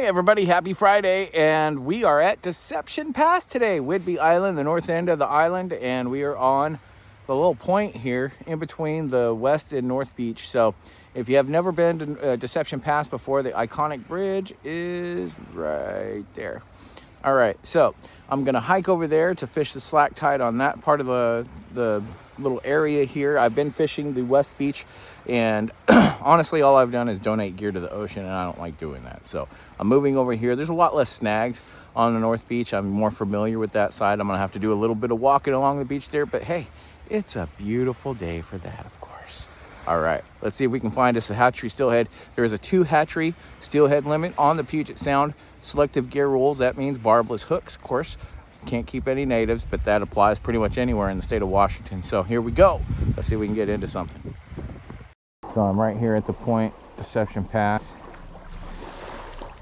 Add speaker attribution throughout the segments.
Speaker 1: Hey everybody, happy Friday, and we are at Deception Pass today, Whidbey Island, the north end of the island, and we are on the little point here in between the west and north beach. So if you have never been to Deception Pass before, the iconic bridge is right there. All right, so I'm gonna hike over there to fish the slack tide on that part of the little area here. I've been fishing the west beach, and honestly all I've done is donate gear to the ocean, and I don't like doing that. So I'm moving over here. There's a lot less snags on the north beach. I'm more familiar with that side. I'm gonna have to do a little bit of walking along the beach there, but hey, it's a beautiful day for that, of course. All right, let's see if we can find us a hatchery steelhead. There is a 2 hatchery steelhead limit on the Puget Sound. Selective gear rules, that means barbless hooks, of course. Can't keep any natives, but that applies pretty much anywhere in the state of Washington. So here we go. Let's see if we can get into something. So I'm right here at the point, Deception Pass.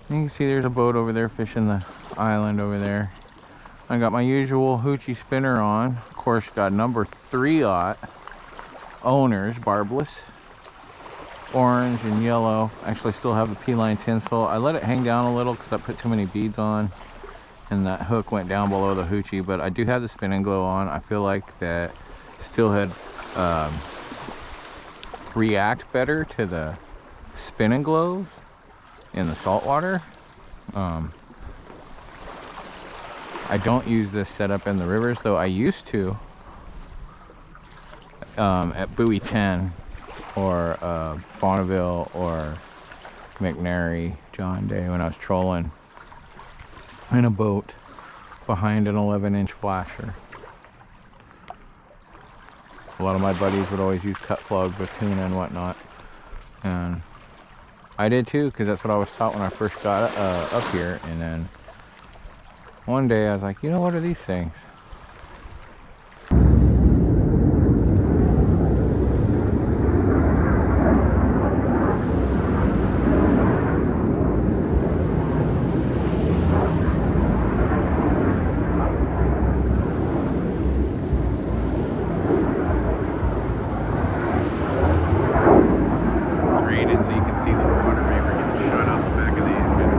Speaker 1: You can see there's a boat over there fishing the island over there. I got my usual hoochie spinner on. Of course, got number 3/0 owners, barbless, orange and yellow. Actually still have the P-line tinsel. I let it hang down a little because I put too many beads on, and that hook went down below the hoochie, but I do have the spin and glow on. I feel like that steelhead react better to the spin and glows in the salt water. I don't use this setup in the rivers, though I used to at Buoy 10 or Bonneville or McNary, John Day, when I was trolling in a boat behind an 11-inch flasher. A lot of my buddies would always use cut plugs with tuna and whatnot, and I did too, because that's what I was taught when I first got up here. And then one day I was like, you know, what are these things? So you can see the water vapor getting shot out the back of the engine.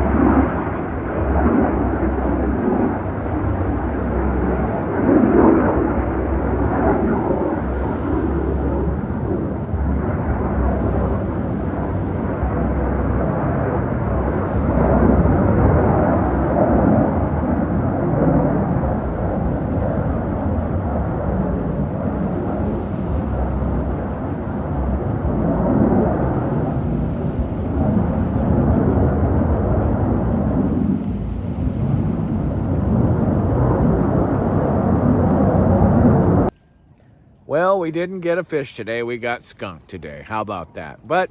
Speaker 1: Well, we didn't get a fish today. We got skunked today. How about that? But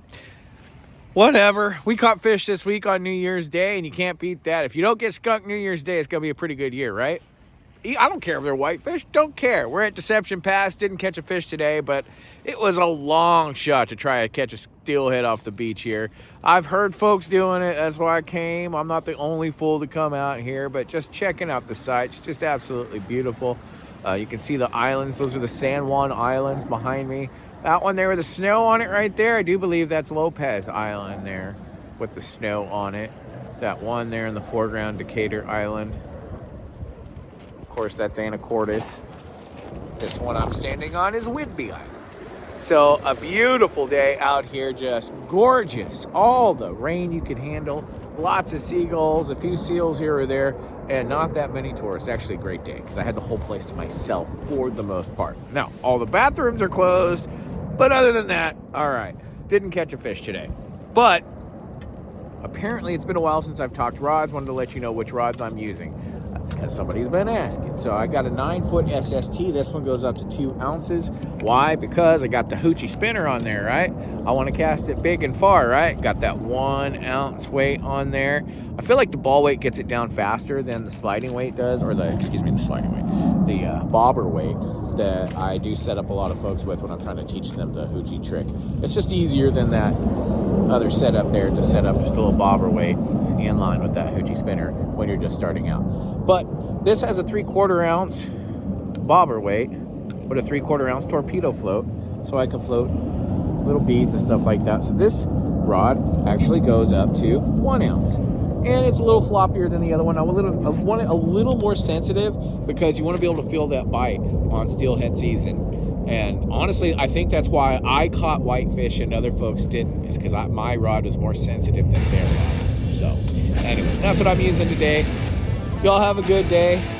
Speaker 1: whatever. We caught fish this week on New Year's Day, and you can't beat that. If you don't get skunked New Year's Day, it's going to be a pretty good year, right? I don't care if they're whitefish. Don't care. We're at Deception Pass. Didn't catch a fish today, but it was a long shot to try to catch a steelhead off the beach here. I've heard folks doing it. That's why I came. I'm not the only fool to come out here, but just checking out the sights. Just absolutely beautiful. You can see the islands. Those are the San Juan Islands behind me. That one there with the snow on it right there, I do believe that's Lopez Island there with the snow on it. That one there in the foreground, Decatur Island. Of course, that's Anacortes. This one I'm standing on is Whidbey Island. So a beautiful day out here, just gorgeous. All the rain you could handle. Lots of seagulls, a few seals here or there, and not that many tourists. Actually a great day because I had the whole place to myself for the most part. Now, all the bathrooms are closed, but other than that, all right. Didn't catch a fish today. But apparently it's been a while since I've talked rods. Wanted to let you know which rods I'm using. That's because somebody's been asking. So I got a 9-foot SST. This one goes up to 2 ounces. Why? Because I got the hoochie spinner on there, right? I want to cast it big and far, right? Got that 1 ounce weight on there. I feel like the ball weight gets it down faster than the sliding weight does, or the sliding weight, the bobber weight that I do set up a lot of folks with when I'm trying to teach them the hoochie trick. It's just easier than that other setup there to set up just a little bobber weight in line with that hoochie spinner when you're just starting out. But this has a 3/4 ounce bobber weight with a 3/4 ounce torpedo float, so I can float little beads and stuff like that. So this rod actually goes up to 1 ounce. and it's a little floppier than the other one. I want it a little more sensitive because you want to be able to feel that bite on steelhead season. And honestly, I think that's why I caught whitefish and other folks didn't, is because my rod was more sensitive than their rod. So anyway, that's what I'm using today. Y'all have a good day.